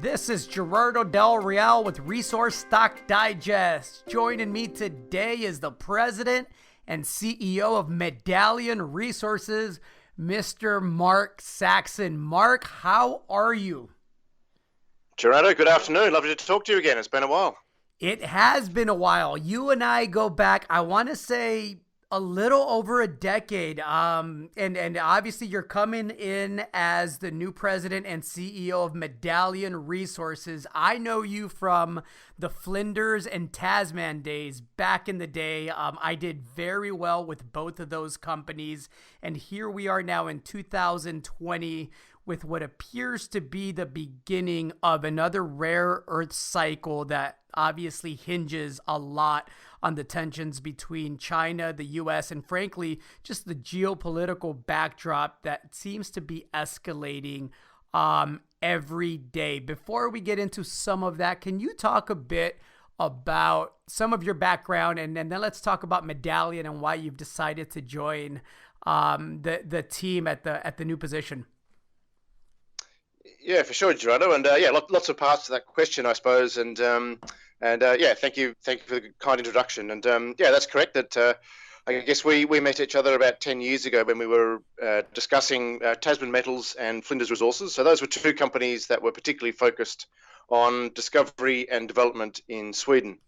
This is Gerardo Del Real with Resource Stock Digest. Joining me today is the president and CEO of Medallion Resources, Mr. Mark Saxon. Mark, how are you? Gerardo, good afternoon. Lovely to talk to you again. It's been a while. It has been a while. You and I go back, I want to say, a little over a decade. And obviously you're coming in as the new president and CEO of Medallion Resources. I know you from the Flinders and Tasman days back in the day. I did very well with both of those companies. And here we are now in 2020 with what appears to be the beginning of another rare earth cycle that obviously hinges a lot on the tensions between China, the U.S., and frankly, just the geopolitical backdrop that seems to be escalating every day. Before we get into some of that, can you talk a bit about some of your background, and then let's talk about Medallion and why you've decided to join the team at the new position? Yeah, for sure, Gerardo. And lots of parts to that question, I suppose. And thank you for the kind introduction. And that's correct. That I guess we met each other about 10 years ago when we were discussing Tasman Metals and Flinders Resources. So those were two companies that were particularly focused on discovery and development in Sweden.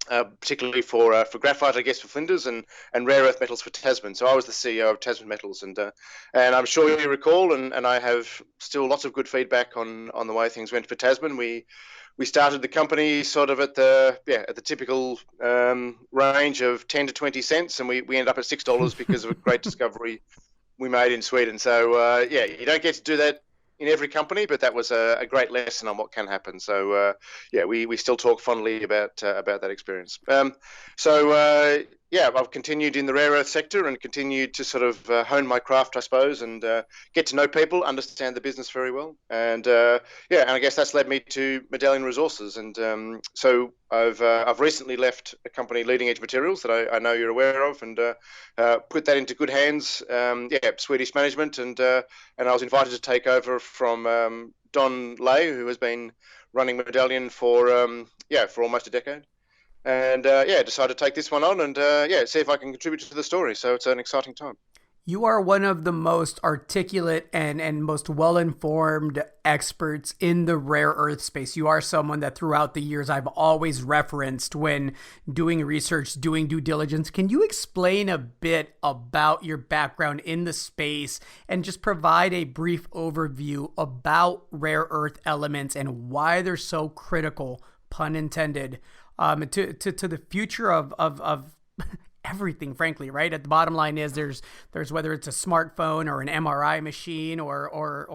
Particularly for graphite, I guess, for Flinders, and rare earth metals for Tasman. So I was the CEO of Tasman Metals, and I'm sure you recall, and I have still lots of good feedback on the way things went for Tasman. We started the company sort of at the typical range of 10 to 20 cents, and we ended up at $6 because of a great discovery we made in Sweden. So you don't get to do that in every company, but that was a great lesson on what can happen. So we still talk fondly about that experience. I've continued in the rare earth sector and continued to sort of hone my craft, I suppose, and get to know people, understand the business very well. And I guess that's led me to Medallion Resources. And so I've recently left a company, Leading Edge Materials, that I know you're aware of, and put that into good hands. Swedish management, and I was invited to take over from Don Lay, who has been running Medallion for almost a decade. And decided to take this one on and see if I can contribute to the story. So it's an exciting time. You are one of the most articulate and most well-informed experts in the rare earth space. You are someone that throughout the years I've always referenced when doing research, doing due diligence. Can you explain a bit about your background in the space and just provide a brief overview about rare earth elements and why they're so critical, pun intended, to the future of everything, frankly, right? At the bottom line is there's whether it's a smartphone or an MRI machine or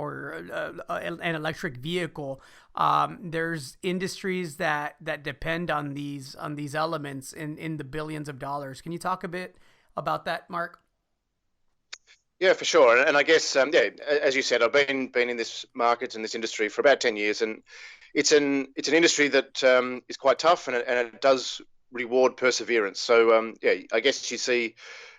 an electric vehicle. There's industries that depend on these elements in the billions of dollars. Can you talk a bit about that, Mark? Yeah, for sure. And I guess, as you said, I've been in this market and this industry for about 10 years, and it's an industry that is quite tough, and it does reward perseverance. So I guess you see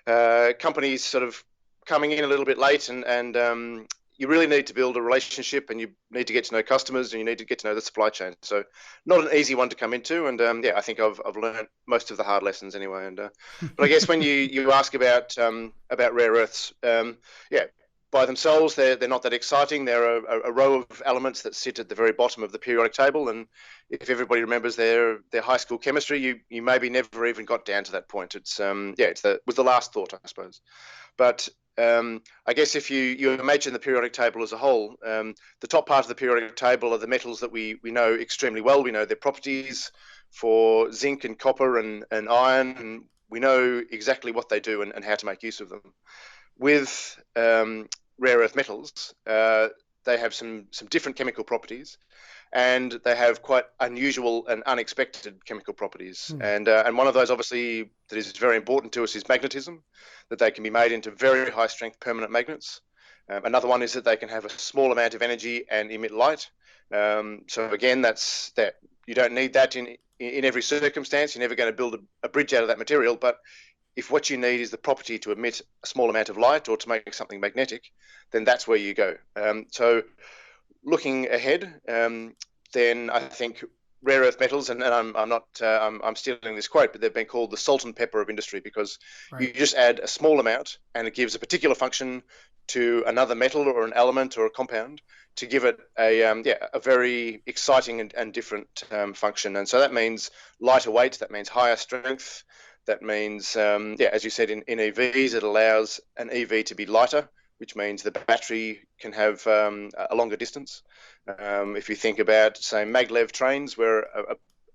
companies sort of coming in a little bit late, and you really need to build a relationship, and you need to get to know customers, and you need to get to know the supply chain. So not an easy one to come into, and I think I've learned most of the hard lessons anyway. And but I guess when you ask about rare earths, by themselves, they're not that exciting. They're a row of elements that sit at the very bottom of the periodic table. And if everybody remembers their high school chemistry, you maybe never even got down to that point. It was the last thought, I suppose. But I guess if you imagine the periodic table as a whole, the top part of the periodic table are the metals that we know extremely well. We know their properties for zinc and copper and iron, and we know exactly what they do and how to make use of them. With rare earth metals, they have some different chemical properties, and they have quite unusual and unexpected chemical properties. And one of those, obviously, that is very important to us is magnetism, that they can be made into very high strength permanent magnets. Another one is that they can have a small amount of energy and emit light. So again, that's that you don't need that in every circumstance. You're never going to build a bridge out of that material, but if what you need is the property to emit a small amount of light or to make something magnetic, then that's where you go. So looking ahead, then I think rare earth metals, and I'm not I'm stealing this quote, but they've been called the salt and pepper of industry because Right. you just add a small amount and it gives a particular function to another metal or an element or a compound to give it a very exciting and different function. And so that means lighter weight, that means higher strength, that means as you said in EVs, it allows an EV to be lighter, which means the battery can have a longer distance. If you think about, say, maglev trains, where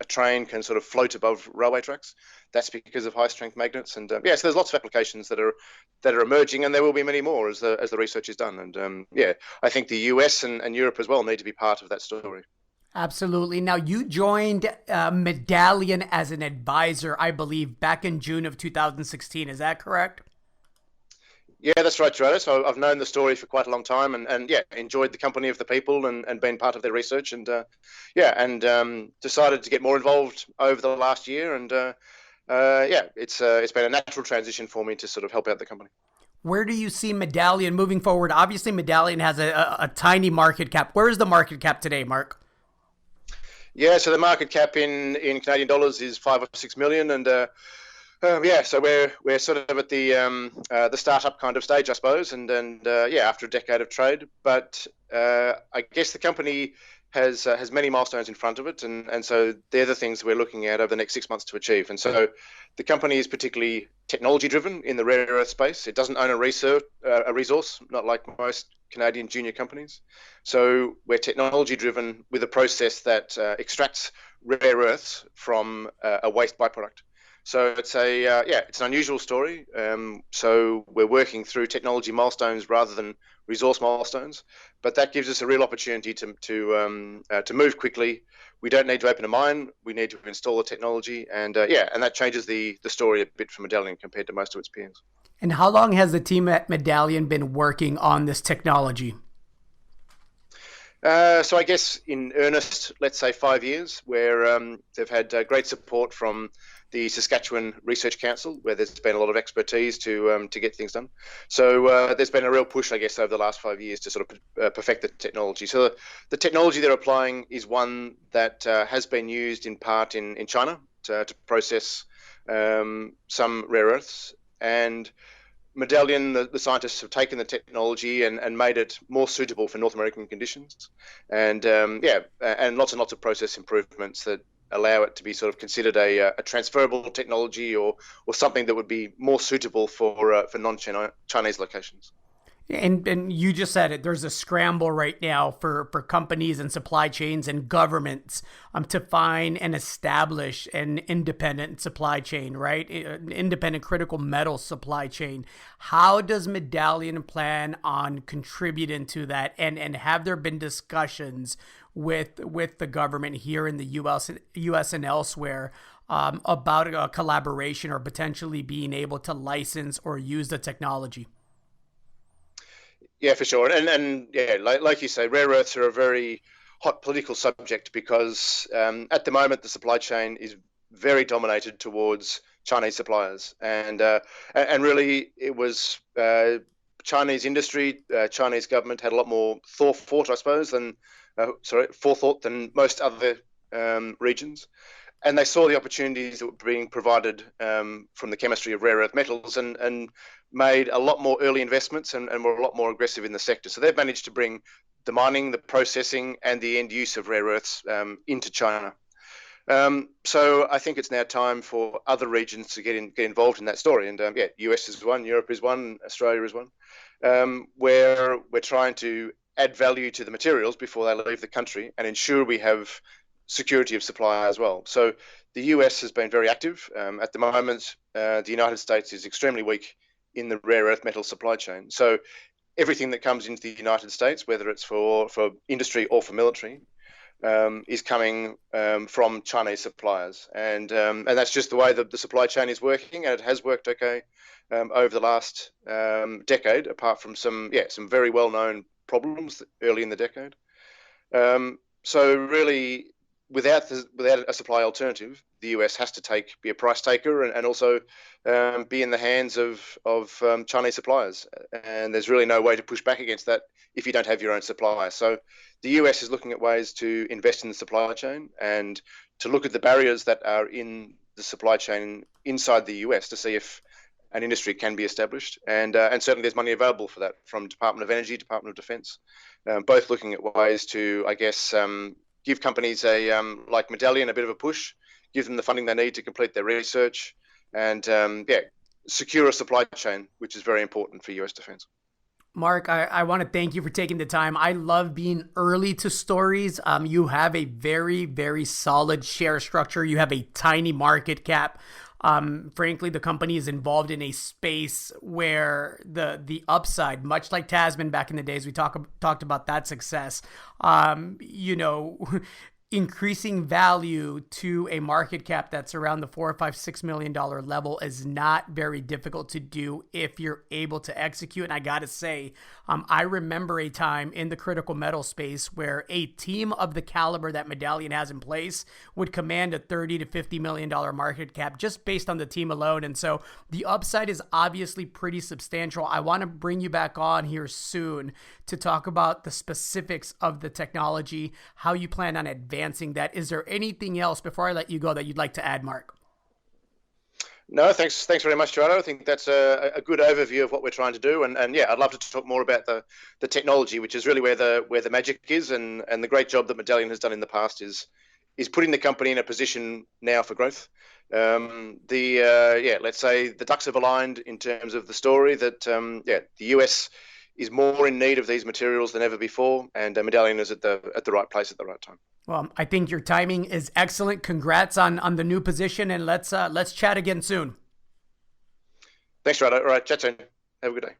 a train can sort of float above railway tracks, that's because of high strength magnets. And so there's lots of applications that are emerging, and there will be many more as the research is done. And I think the US and Europe as well need to be part of that story. Absolutely. Now, you joined Medallion as an advisor, I believe, back in June of 2016. Is that correct? Yeah, that's right, Gerardo. So I've known the story for quite a long time, and enjoyed the company of the people and been part of their research, and decided to get more involved over the last year, and it's been a natural transition for me to sort of help out the company. Where do you see Medallion moving forward? Obviously, Medallion has a tiny market cap. Where is the market cap today, Mark? Yeah, so the market cap in Canadian dollars is 5 or 6 million, and so we're sort of at the startup kind of stage, I suppose, and after a decade of trade. But I guess the company has many milestones in front of it, and so they're the things we're looking at over the next 6 months to achieve. And so the company is particularly technology driven in the rare earth space. It doesn't own a resource, not like most Canadian junior companies. So we're technology driven with a process that extracts rare earths from a waste byproduct. So it's it's an unusual story. So we're working through technology milestones rather than resource milestones, but that gives us a real opportunity to move quickly. We don't need to open a mine; we need to install the technology, and that changes the story a bit for Medallion compared to most of its peers. And how long has the team at Medallion been working on this technology? So I guess in earnest, let's say 5 years, where they've had great support from the Saskatchewan Research Council, where there's been a lot of expertise to get things done. So there's been a real push, I guess, over the last 5 years to sort of perfect the technology. So the technology they're applying is one that has been used in part in China to process some rare earths. And Medallion, the scientists have taken the technology and made it more suitable for North American conditions, and lots and lots of process improvements that allow it to be sort of considered a transferable technology or something that would be more suitable for non-Chinese locations. And you just said it. There's a scramble right now for companies and supply chains and governments to find and establish an independent supply chain, right? An independent critical metal supply chain. How does Medallion plan on contributing to that? And have there been discussions with the government here in the U.S. and elsewhere about a collaboration or potentially being able to license or use the technology? Yeah, for sure. And like you say, rare earths are a very hot political subject because at the moment the supply chain is very dominated towards Chinese suppliers, and really it was Chinese industry, Chinese government had a lot more forethought, I suppose, than most other regions. And they saw the opportunities that were being provided from the chemistry of rare earth metals and made a lot more early investments and were a lot more aggressive in the sector. So they've managed to bring the mining, the processing, and the end use of rare earths into China. So I think it's now time for other regions to get involved in that story. And US is one, Europe is one, Australia is one, where we're trying to add value to the materials before they leave the country and ensure we have security of supply as well. So the US has been very active. At the moment, the United States is extremely weak in the rare earth metal supply chain. So everything that comes into the United States, whether it's for industry or for military, is coming from Chinese suppliers. And that's just the way the supply chain is working, and it has worked okay over the last decade, apart from some very well-known problems early in the decade. So really, without a supply alternative, the US has to be a price taker and also be in the hands of Chinese suppliers. And there's really no way to push back against that if you don't have your own supplier. So the US is looking at ways to invest in the supply chain and to look at the barriers that are in the supply chain inside the US to see if an industry can be established. And certainly there's money available for that from Department of Energy, Department of Defense, both looking at ways to, I guess, give companies like Medallion a bit of a push, give them the funding they need to complete their research, and secure a supply chain, which is very important for US defense. Mark, I want to thank you for taking the time. I love being early to stories. You have a very, very solid share structure. You have a tiny market cap. Frankly, the company is involved in a space where the upside, much like Tasman back in the days, we talked about that success. Increasing value to a market cap that's around the $4 or $5, $6 million level is not very difficult to do if you're able to execute. And I gotta say, I remember a time in the critical metal space where a team of the caliber that Medallion has in place would command a $30 to $50 million market cap just based on the team alone. And so the upside is obviously pretty substantial. I want to bring you back on here soon to talk about the specifics of the technology, how you plan on advancing that. Is there anything else before I let you go that you'd like to add, Mark? No, thanks very much, Gerardo. I think that's a good overview of what we're trying to do, and yeah, I'd love to talk more about the technology, which is really where the magic is, and the great job that Medallion has done in the past is putting the company in a position now for growth. Let's say the ducks have aligned in terms of the story that the US is more in need of these materials than ever before, and Medallion is at the right place at the right time. Well, I think your timing is excellent. Congrats on the new position, and let's chat again soon. Thanks, Gerardo. All right, chat soon. Have a good day.